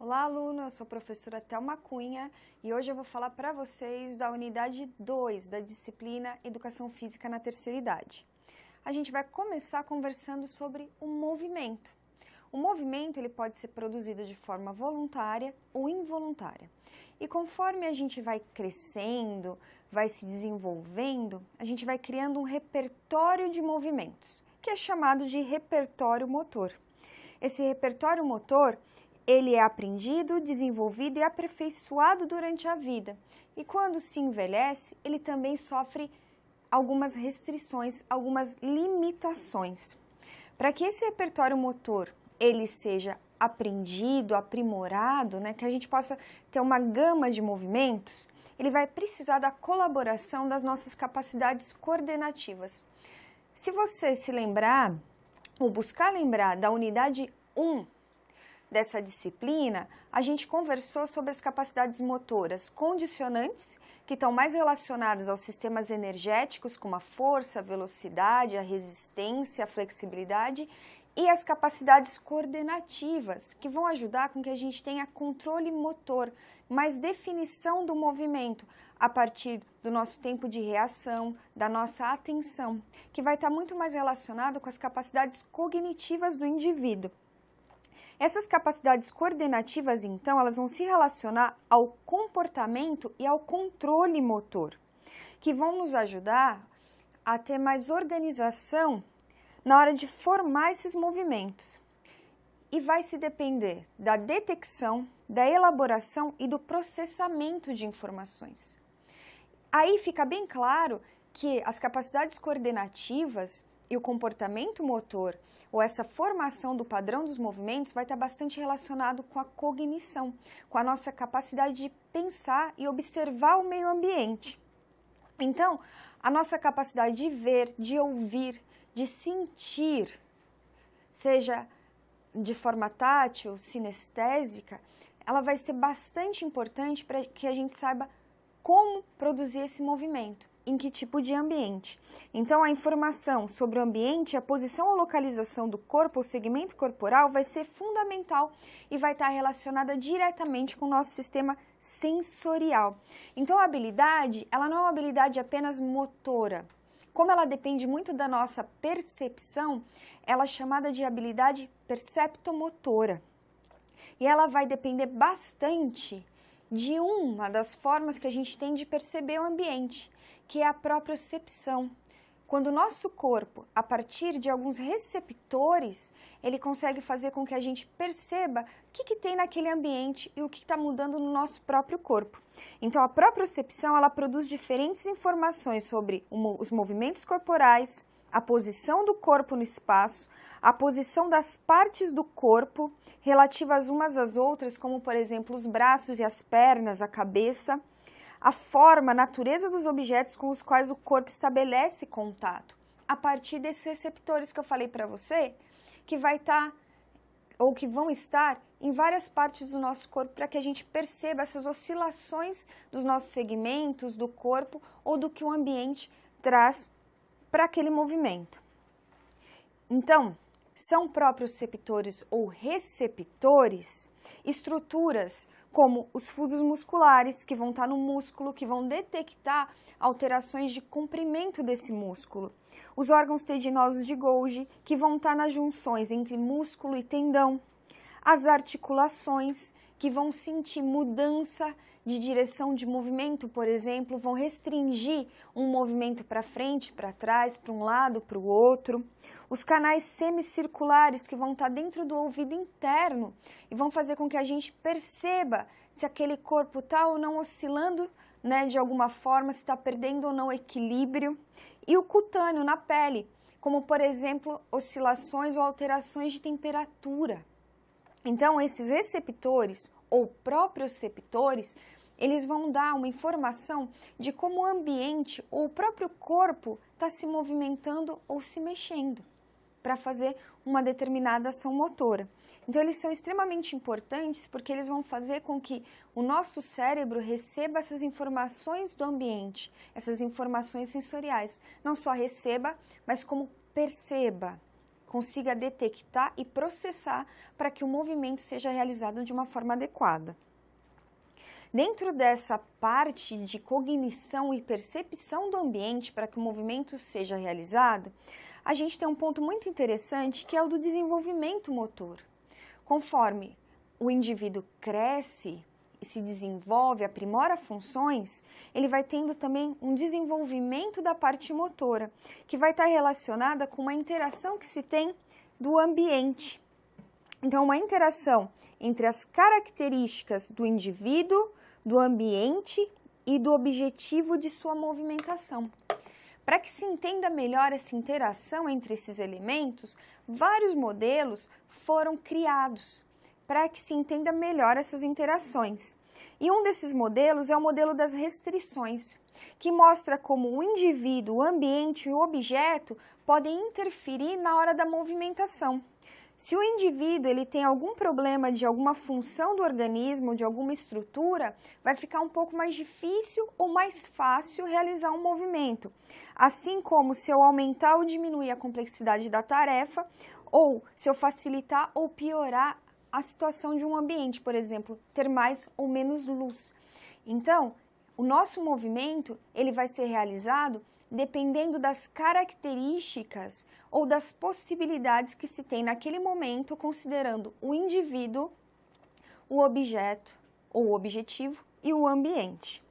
Olá, aluno! Eu sou a professora Thelma Cunha e hoje eu vou falar para vocês da unidade 2 da disciplina Educação Física na Terceira Idade. A gente vai começar conversando sobre o movimento. O movimento ele pode ser produzido de forma voluntária ou involuntária. E conforme a gente vai crescendo, vai se desenvolvendo, a gente vai criando um repertório de movimentos, que é chamado de repertório motor. Esse repertório motor ele é aprendido, desenvolvido e aperfeiçoado durante a vida. E quando se envelhece, ele também sofre algumas restrições, algumas limitações. Para que esse repertório motor ele seja aprendido, aprimorado, que a gente possa ter uma gama de movimentos, ele vai precisar da colaboração das nossas capacidades coordenativas. Se você se lembrar, ou buscar lembrar da unidade 1, dessa disciplina, a gente conversou sobre as capacidades motoras condicionantes, que estão mais relacionadas aos sistemas energéticos, como a força, a velocidade, a resistência, a flexibilidade, e as capacidades coordenativas, que vão ajudar com que a gente tenha controle motor, mais definição do movimento a partir do nosso tempo de reação, da nossa atenção, que vai estar muito mais relacionado com as capacidades cognitivas do indivíduo. Essas capacidades coordenativas, então, elas vão se relacionar ao comportamento e ao controle motor, que vão nos ajudar a ter mais organização na hora de formar esses movimentos. E vai se depender da detecção, da elaboração e do processamento de informações. Aí fica bem claro que as capacidades coordenativas e o comportamento motor, ou essa formação do padrão dos movimentos, vai estar bastante relacionado com a cognição, com a nossa capacidade de pensar e observar o meio ambiente. Então, a nossa capacidade de ver, de ouvir, de sentir, seja de forma tátil, sinestésica, ela vai ser bastante importante para que a gente saiba como produzir esse movimento, em que tipo de ambiente. Então, a informação sobre o ambiente, a posição ou localização do corpo ou segmento corporal vai ser fundamental e vai estar relacionada diretamente com o nosso sistema sensorial. Então, a habilidade, ela não é uma habilidade apenas motora. Como ela depende muito da nossa percepção, ela é chamada de habilidade perceptomotora. E ela vai depender bastante de uma das formas que a gente tem de perceber o ambiente, que é a propriocepção. Quando o nosso corpo, a partir de alguns receptores, ele consegue fazer com que a gente perceba o que tem naquele ambiente e o que está mudando no nosso próprio corpo. Então, a propriocepção, ela produz diferentes informações sobre os movimentos corporais, a posição do corpo no espaço, a posição das partes do corpo relativas umas às outras, como, por exemplo, os braços e as pernas, a cabeça, a forma, a natureza dos objetos com os quais o corpo estabelece contato, a partir desses receptores que eu falei para você, que vai estar, ou que vão estar em várias partes do nosso corpo, para que a gente perceba essas oscilações dos nossos segmentos, do corpo, ou do que o ambiente traz para aquele movimento. Então, são proprioceptores ou receptores estruturas como os fusos musculares, que vão estar no músculo, que vão detectar alterações de comprimento desse músculo. Os órgãos tendinosos de Golgi, que vão estar nas junções entre músculo e tendão. As articulações, que vão sentir mudança de direção de movimento, por exemplo, vão restringir um movimento para frente, para trás, para um lado, para o outro. Os canais semicirculares, que vão estar dentro do ouvido interno e vão fazer com que a gente perceba se aquele corpo está ou não oscilando, de alguma forma, se está perdendo ou não equilíbrio. E o cutâneo, na pele, como, por exemplo, oscilações ou alterações de temperatura. Então, esses receptores ou proprioceptores, eles vão dar uma informação de como o ambiente ou o próprio corpo está se movimentando ou se mexendo para fazer uma determinada ação motora. Então, eles são extremamente importantes porque eles vão fazer com que o nosso cérebro receba essas informações do ambiente, essas informações sensoriais. Não só receba, mas como perceba. consiga detectar e processar para que o movimento seja realizado de uma forma adequada. Dentro dessa parte de cognição e percepção do ambiente para que o movimento seja realizado, a gente tem um ponto muito interessante que é o do desenvolvimento motor. Conforme o indivíduo cresce e se desenvolve, aprimora funções, ele vai tendo também um desenvolvimento da parte motora, que vai estar relacionada com uma interação que se tem do ambiente. Então, uma interação entre as características do indivíduo, do ambiente e do objetivo de sua movimentação. Para que se entenda melhor essa interação entre esses elementos, vários modelos foram criados para que se entenda melhor essas interações. E um desses modelos é o modelo das restrições, que mostra como o indivíduo, o ambiente e o objeto podem interferir na hora da movimentação. Se o indivíduo ele tem algum problema de alguma função do organismo, de alguma estrutura, vai ficar um pouco mais difícil ou mais fácil realizar um movimento. Assim como se eu aumentar ou diminuir a complexidade da tarefa, ou se eu facilitar ou piorar a situação de um ambiente, por exemplo, ter mais ou menos luz. Então, o nosso movimento ele vai ser realizado dependendo das características ou das possibilidades que se tem naquele momento, considerando o indivíduo, o objeto ou objetivo e o ambiente.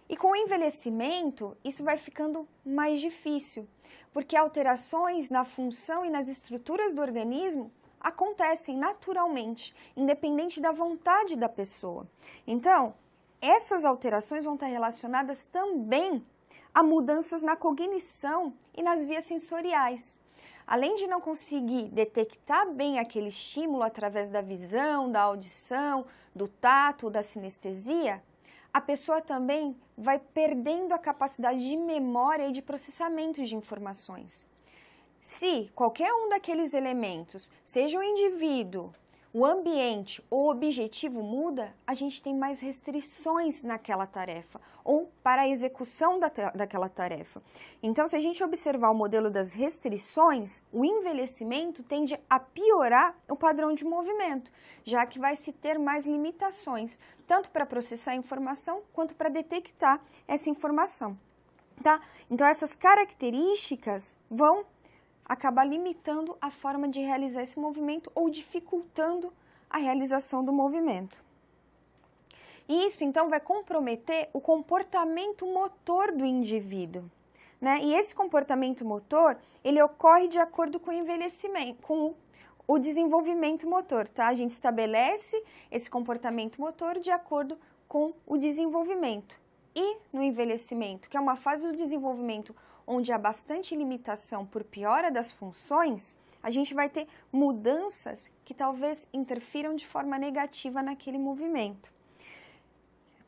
E com o envelhecimento, isso vai ficando mais difícil, porque alterações na função e nas estruturas do organismo acontecem naturalmente, independente da vontade da pessoa. Então, essas alterações vão estar relacionadas também a mudanças na cognição e nas vias sensoriais. Além de não conseguir detectar bem aquele estímulo através da visão, da audição, do tato, da sinestesia, a pessoa também vai perdendo a capacidade de memória e de processamento de informações. Se qualquer um daqueles elementos, seja o indivíduo, o ambiente ou o objetivo muda, a gente tem mais restrições naquela tarefa ou para a execução daquela tarefa. Então, se a gente observar o modelo das restrições, o envelhecimento tende a piorar o padrão de movimento, já que vai se ter mais limitações, tanto para processar a informação quanto para detectar essa informação. Tá? Então, essas características vão acabar limitando a forma de realizar esse movimento ou dificultando a realização do movimento. E isso, então, vai comprometer o comportamento motor do indivíduo, né? E esse comportamento motor, ele ocorre de acordo com o envelhecimento, com o desenvolvimento motor, tá? A gente estabelece esse comportamento motor de acordo com o desenvolvimento. E no envelhecimento, que é uma fase do desenvolvimento onde há bastante limitação por piora das funções, a gente vai ter mudanças que talvez interfiram de forma negativa naquele movimento.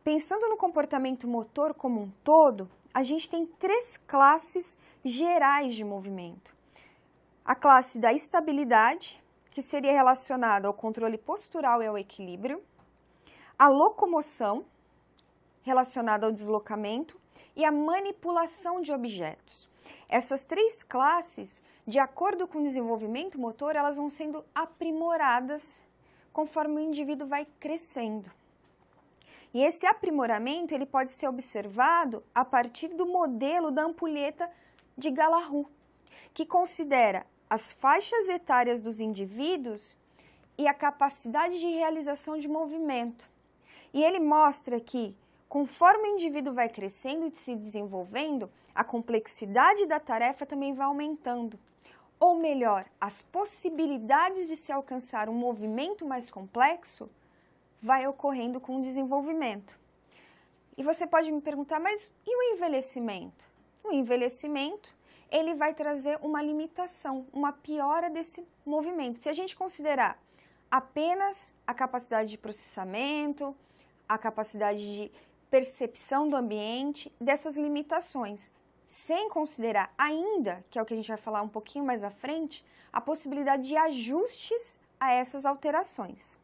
Pensando no comportamento motor como um todo, a gente tem 3 classes gerais de movimento. A classe da estabilidade, que seria relacionada ao controle postural e ao equilíbrio, a locomoção, relacionada ao deslocamento, e a manipulação de objetos. Essas 3 classes, de acordo com o desenvolvimento motor, elas vão sendo aprimoradas conforme o indivíduo vai crescendo. E esse aprimoramento ele pode ser observado a partir do modelo da ampulheta de Galahu, que considera as faixas etárias dos indivíduos e a capacidade de realização de movimento. E ele mostra que, conforme o indivíduo vai crescendo e se desenvolvendo, a complexidade da tarefa também vai aumentando. Ou melhor, as possibilidades de se alcançar um movimento mais complexo vai ocorrendo com o desenvolvimento. E você pode me perguntar, mas e o envelhecimento? O envelhecimento, ele vai trazer uma limitação, uma piora desse movimento. Se a gente considerar apenas a capacidade de processamento, a capacidade de percepção do ambiente, dessas limitações, sem considerar ainda, que é o que a gente vai falar um pouquinho mais à frente, a possibilidade de ajustes a essas alterações.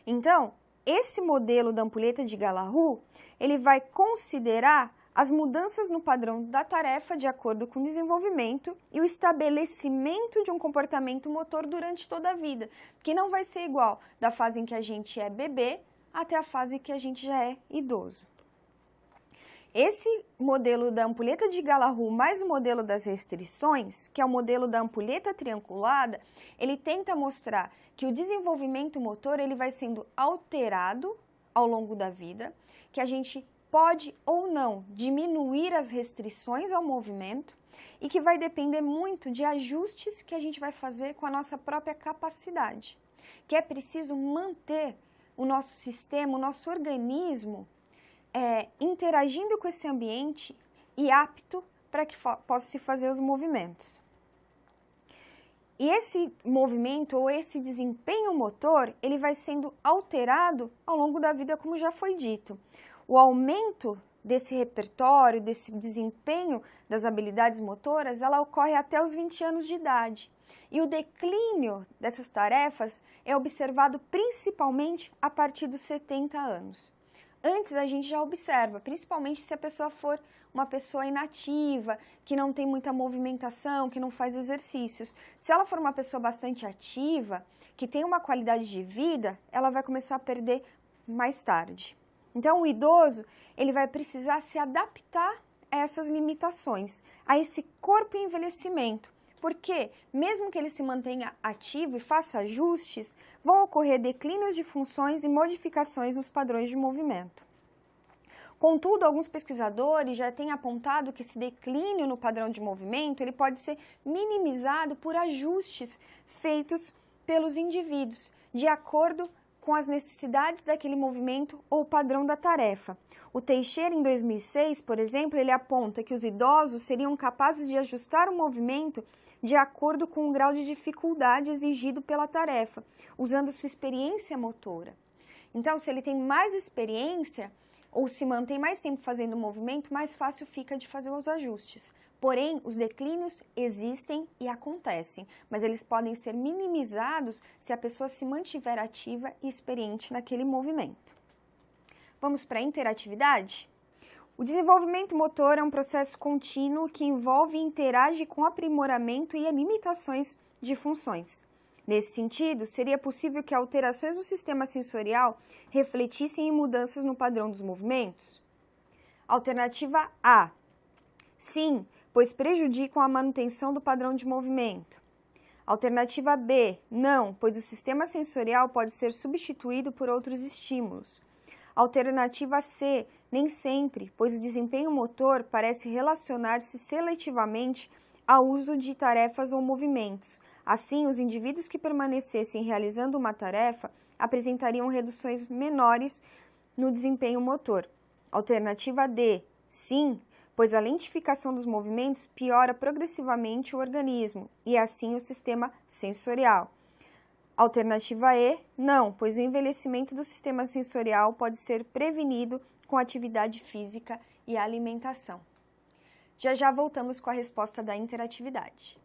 Então, esse modelo da ampulheta de Galahu, ele vai considerar as mudanças no padrão da tarefa de acordo com o desenvolvimento e o estabelecimento de um comportamento motor durante toda a vida, que não vai ser igual da fase em que a gente é bebê até a fase que a gente já é idoso. Esse modelo da ampulheta de Galahu mais o modelo das restrições, que é o modelo da ampulheta triangulada, ele tenta mostrar que o desenvolvimento motor ele vai sendo alterado ao longo da vida, que a gente pode ou não diminuir as restrições ao movimento e que vai depender muito de ajustes que a gente vai fazer com a nossa própria capacidade, que é preciso manter o nosso sistema, o nosso organismo interagindo com esse ambiente e apto para que possa se fazer os movimentos. E esse movimento ou esse desempenho motor, ele vai sendo alterado ao longo da vida, como já foi dito. O aumento desse repertório, desse desempenho das habilidades motoras, ela ocorre até os 20 anos de idade. E o declínio dessas tarefas é observado principalmente a partir dos 70 anos. Antes a gente já observa, principalmente se a pessoa for uma pessoa inativa, que não tem muita movimentação, que não faz exercícios. Se ela for uma pessoa bastante ativa, que tem uma qualidade de vida, ela vai começar a perder mais tarde. Então o idoso, ele vai precisar se adaptar a essas limitações, a esse corpo em envelhecimento. Porque, mesmo que ele se mantenha ativo e faça ajustes, vão ocorrer declínios de funções e modificações nos padrões de movimento. Contudo, alguns pesquisadores já têm apontado que esse declínio no padrão de movimento ele pode ser minimizado por ajustes feitos pelos indivíduos, de acordo com as necessidades daquele movimento ou padrão da tarefa. O Teixeira, em 2006, por exemplo, ele aponta que os idosos seriam capazes de ajustar o movimento de acordo com o grau de dificuldade exigido pela tarefa, usando sua experiência motora. Então, se ele tem mais experiência ou se mantém mais tempo fazendo o movimento, mais fácil fica de fazer os ajustes. Porém, os declínios existem e acontecem, mas eles podem ser minimizados se a pessoa se mantiver ativa e experiente naquele movimento. Vamos para a interatividade? O desenvolvimento motor é um processo contínuo que envolve e interage com aprimoramento e limitações de funções. Nesse sentido, seria possível que alterações no sistema sensorial refletissem em mudanças no padrão dos movimentos? Alternativa A. Sim, pois prejudicam a manutenção do padrão de movimento. Alternativa B. Não, pois o sistema sensorial pode ser substituído por outros estímulos. Alternativa C. Nem sempre, pois o desempenho motor parece relacionar-se seletivamente ao uso de tarefas ou movimentos. Assim, os indivíduos que permanecessem realizando uma tarefa apresentariam reduções menores no desempenho motor. Alternativa D. Sim, pois a lentificação dos movimentos piora progressivamente o organismo e, assim, o sistema sensorial. Alternativa E. Não, pois o envelhecimento do sistema sensorial pode ser prevenido com atividade física e alimentação. Já voltamos com a resposta da interatividade.